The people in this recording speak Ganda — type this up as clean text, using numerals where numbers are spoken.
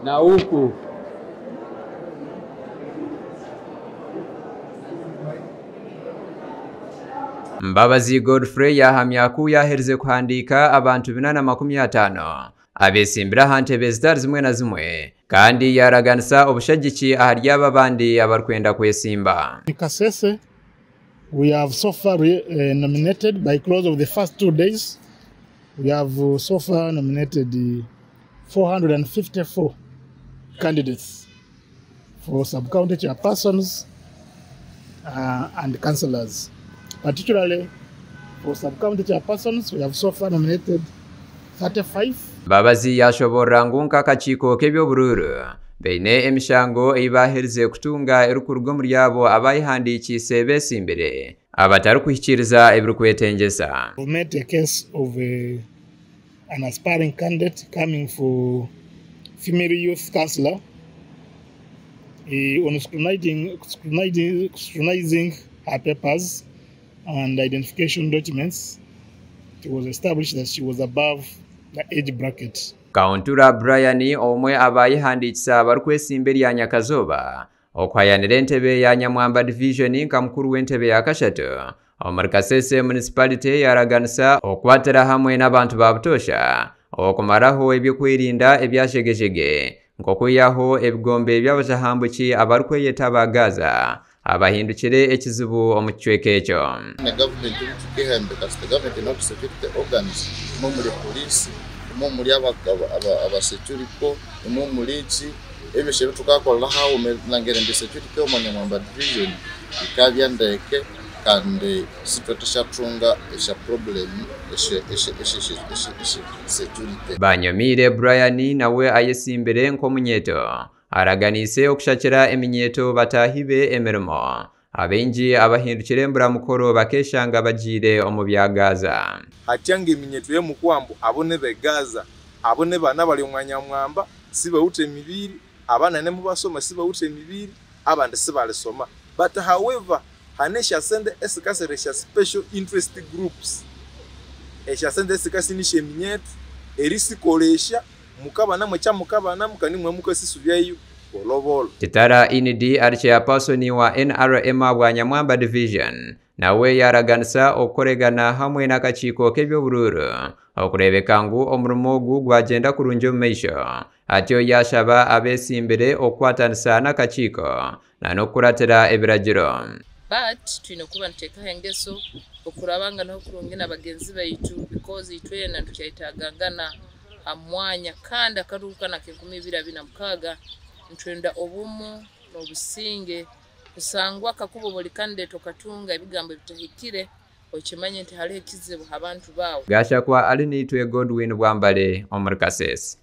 na huku Mbabazi Godfrey yahamya ko yahereze kuhandika abantu 450 abesimbira hantebe zitari zimwe na zimwe kandi yaraganisa obushagiki aharyaba bandi abarkwenda kwesimba. Kasese, we have so far nominated by close of the first 2 days. We have so far nominated 454 candidates for sub-county chairpersons and councillors. Particularly for sub-county chairpersons, we have so far nominated 35. Mbabazi yashobora ngunka akachiko k'ebyobururu beine emishango eyibahereze kutunga erukurugo muryabo abayihandikise besimbire abatari kuhikiriza ebirukwetengesa. We made a case of an aspiring candidate coming for female youth councillor. On scrutinizing her papers and identification documents, it was established that she was above the age bracket. Kauntura Brian omwe abayihandikisa barkwesimbira ya Nyakazoba okwayanira entebe ya Nyamwamba division nka mukuru w'entebe ya Kashatu Omar Kasese municipality yaraganisa okwatira hamwe n'abantu babutosha okumaraho ebyokwirinda ebyashegeshege nkokuyaho ebigombe by'abajahambuki abarkweyetaba Gaza abahindukire ekizibu omukichweke ekyo. The government because the government not security organs muri police muri abasecurity muri ebishero tukakola hawo nangere ndi security yo Nyamwamba division ikabyandeke kandi sitotesha tunga esha problem security. Banyamire Brian nawe ayesimbire nkomunyeto araganise okushakira eminyeto batahibe emirimo abenji abahindukire mburamukoro bakeshanga bagire omubyagaza. Hatyange eminyeto y'emukwambu abone begaza abone bana bali Mwanyamwamba siba ute mibiri abana ne mubasoma siba ute mibiri abandi sibalisoma. But however hanesha sende esikaseresha special interest groups esha sende esikasinisha eminyeto erisikolesha mukabana mwecha mukabana mukani mwe mukasisubyayo bolobolo. Kitara inidi chairperson wa NRM wa Nyamwamba division nawe yaraganisa okukoregana hamwe n'akachiko k'ebyobururu okurebeka ngu omurimo gwagenda kurungi omu maisho atyo yashaba abesimbire okwatanisa n'akachiko n'okuratira ebiragiro. But twine kuba ntekaho engeso okurabanga naho kurungi n'abagenzi baitu because itwena tukyayitagangana amwanya kandi akaruhuka na 2026 ntwenda obumu n'obusinge kusangwa akakubo buli candidate okatunga ebigambo bitahikire okimanye nti haliho ekizibu abantu bawo. Gashakwa alinitwe Godwin Bwambale Omar Kasese.